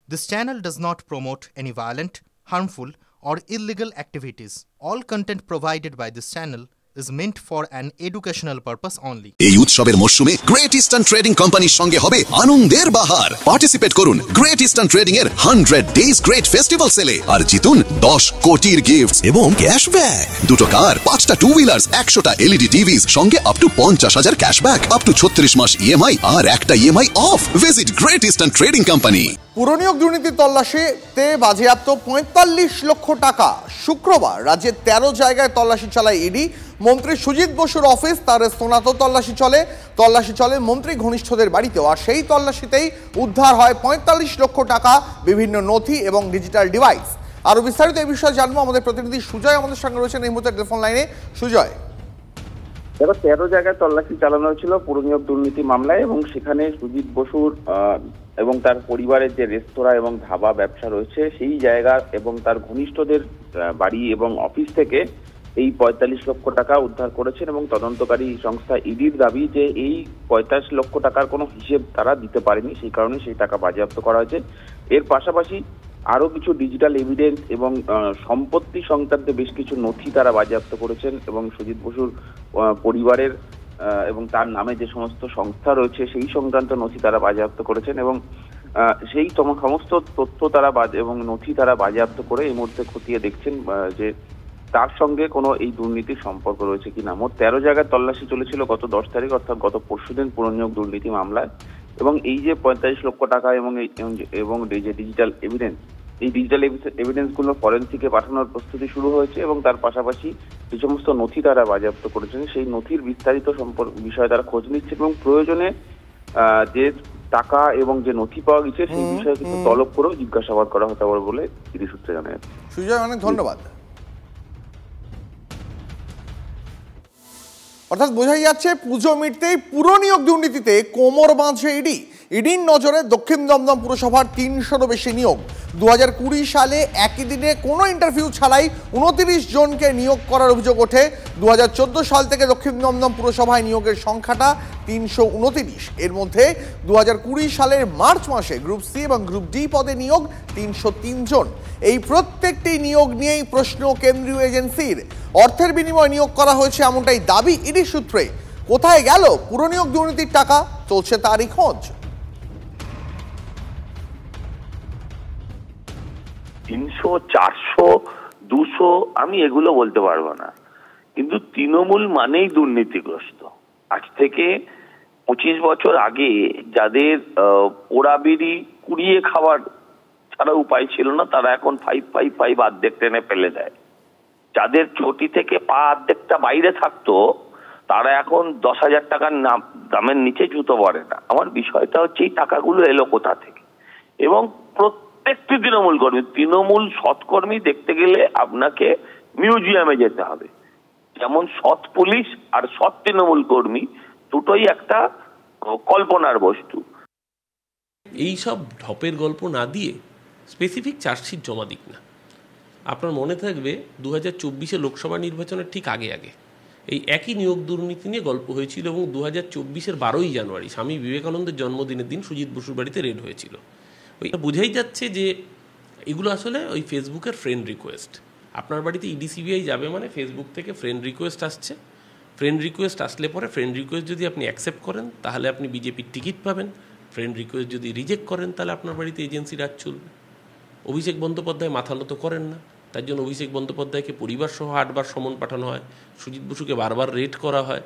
This channel does not promote any violent, harmful, or illegal activities. All content provided by this channel is meant for an educational purpose only. এই উৎসবের মরশুমে great eastern trading কোম্পানির সঙ্গে হবে আনন্দের বাহার। Participate করুন great eastern trading এর 100 days great festival সেলে আর জিতুন 10 কোটির গিফটস এবং ক্যাশব্যাক। দুটো কার, 5টা টু হুইলার্স, 100টা এলইডি টিভিস, সঙ্গে up to 50,000 cashback, up to 36 মাস ইএমআই আর একটা EMI off. Visit great eastern trading company. পুরনিয়োগ দুর্নীতি তল্লাশিতে বাজেয়াপ্ত 45 লক্ষ টাকা। শুক্রবার রাজ্যের 13 জায়গায় তল্লাশি চালায় ইডি। মন্ত্রী সুজিত বসুর অফিস, তার রেস্তোরাঁতেও তল্লাশি চলে মন্ত্রী ঘনিষ্ঠদের বাড়িতেও। আর সেই তল্লাশিতেই উদ্ধার হয় 45 লক্ষ টাকা, বিভিন্ন নথি এবং ডিজিটাল ডিভাইস। আরো বিস্তারিত এই বিষয়ে জানবো আমাদের প্রতিনিধি সুজয় আমাদের সঙ্গে রয়েছেন এই মুহূর্তে টেলিফোন লাইনে। সুজয়, 13 জায়গায় তল্লাশি চালানো হয়েছিল পুরনিয়োগ দুর্নীতি মামলায়, এবং সেখানে সুজিত বসুর এবং তার পরিবারের যে রেস্তোরাঁ এবং ধাবা ব্যবসা রয়েছে সেই জায়গা এবং তার ঘনিষ্ঠদের বাড়ি এবং অফিস থেকে এই 45 লক্ষ টাকা উদ্ধার করেছেন। এবং তদন্তকারী সংস্থা ইডির দাবি যে এই 45 লক্ষ টাকার কোনো হিসেব তারা দিতে পারেনি, সেই কারণে সেই টাকা বাজেয়াপ্ত করা হয়েছে। এর পাশাপাশি আরো কিছু ডিজিটাল এভিডেন্স এবং সম্পত্তি সংক্রান্ত বেশ কিছু নথি তারা বাজেয়াপ্ত করেছেন, এবং সুজিত বসুর পরিবারের এবং তার নামে যে সমস্ত সংস্থা রয়েছে সেই সংক্রান্ত নথি তারা বাজেয়াপ্ত করেছেন। এবং সেই সমস্ত তথ্য তারা এবং নথি তারা বাজেয়াপ্ত করে এই মুহূর্তে খতিয়ে দেখছেন যে তার সঙ্গে কোনো এই দুর্নীতির সম্পর্ক রয়েছে কিনা। মোট 13 জায়গায় তল্লাশি চলেছিল গত 10 তারিখ, অর্থাৎ গত পরশুদিন পুরনিয়োগ দুর্নীতি মামলায়। এবং এই যে 45 লক্ষ টাকা এবং যে ডিজিটাল এভিডেন্স, এই ডিজিটাল এভিডেন্স গুলো ফরেনসিকে পাঠানোর প্রস্তুতি শুরু হয়েছে, এবং তার পাশাপাশি যে সমস্ত নথি তারা বাজেয়াপ্ত করেছেন সেই নথির বিস্তারিত বিষয়ে তারা খোঁজ নিচ্ছে, এবং প্রয়োজনে যে টাকা এবং যে নথি পাওয়া গেছে সেই বিষয়ে কিছু তলব করেও জিজ্ঞাসাবাদ করা হতে পারে বলে ইডি সূত্রে জানা যাচ্ছে। সুজয়, অনেক ধন্যবাদ। অর্থাৎ বোঝাই যাচ্ছে পুজো মিটতেই পুরনিয়োগ দুর্নীতিতে কোমর বাঁধছে ইডি। ইডির নজরে দক্ষিণ দমদম পুরসভার 300-রও বেশি নিয়োগ। 2020 সালে একই দিনে কোনো ইন্টারভিউ ছাড়াই 29 জনকে নিয়োগ করার অভিযোগ ওঠে। 2014 সাল থেকে দক্ষিণ দমদম পুরসভায় নিয়োগের সংখ্যাটা 329। এর মধ্যে 2020 সালের মার্চ মাসে গ্রুপ সি এবং গ্রুপ ডি পদে নিয়োগ 303 জন। এই প্রত্যেকটি নিয়োগ নিয়েই প্রশ্ন কেন্দ্রীয় এজেন্সির। অর্থের বিনিময়ে নিয়োগ করা হয়েছে এমনটাই দাবি ইডি সূত্রে। কোথায় গেল পুরনিয়োগ দুর্নীতির টাকা, চলছে তারই খোঁজ। 300, 400, 200 আমি এগুলো বলতে পারবো না, কিন্তু তৃণমূল মানেই দুর্নীতিগ্রস্ত। আজ থেকে 25 বছর আগে যাদের পোড়াবিড়ি কুড়িয়ে খাবার ছাড়া উপায় ছিল না, তারা এখন 5 অর্ধেক টেনে ফেলে দেয়। যাদের চটি থেকে পা অর্ধেকটা বাইরে থাকতো তারা এখন 10,000 টাকার দামের নিচে জুতো পরে না। আমার বিষয়টা হচ্ছে এই টাকাগুলো এলো কোথা থেকে। এবং প্রত্যেকটি তৃণমূল সৎকর্মী দেখতে গেলে আপনাকে মিউজিয়ামে যেতে হবে। যেমন সৎ পুলিশ আর সৎ তৃণমূল কর্মী দুটোই একটা কল্পনার বস্তু। এই সব ঢপের গল্প না দিয়ে স্পেসিফিক চার্জশিট জমা দিক না। আপনার মনে থাকবে 2024 লোকসভা নির্বাচনের ঠিক আগে এই একই নিয়োগ দুর্নীতি নিয়ে গল্প হয়েছিল, এবং 2024 12ই জানুয়ারি স্বামী বিবেকানন্দের জন্মদিনের দিন সুজিত বসুর বাড়িতে রেড হয়েছিল। ওইটা বোঝাই যাচ্ছে যে এগুলো আসলে ওই ফেসবুকের ফ্রেন্ড রিকোয়েস্ট। আপনার বাড়িতে ইডি সিবিআই যাবে মানে ফেসবুক থেকে ফ্রেন্ড রিকোয়েস্ট আসছে। ফ্রেন্ড রিকোয়েস্ট আসলে পরে ফ্রেন্ড রিকোয়েস্ট যদি আপনি অ্যাকসেপ্ট করেন তাহলে আপনি বিজেপির টিকিট পাবেন। ফ্রেন্ড রিকোয়েস্ট যদি রিজেক্ট করেন তাহলে আপনার বাড়িতে এজেন্সি রাজ চলবে। অভিষেক বন্দ্যোপাধ্যায় মাথালত করেন না, তার জন্য অভিষেক বন্দ্যোপাধ্যায়কে পরিবার সহ 8 বার সমন পাঠানো হয়। সুজিত বসুকে বারবার রেড করা হয়।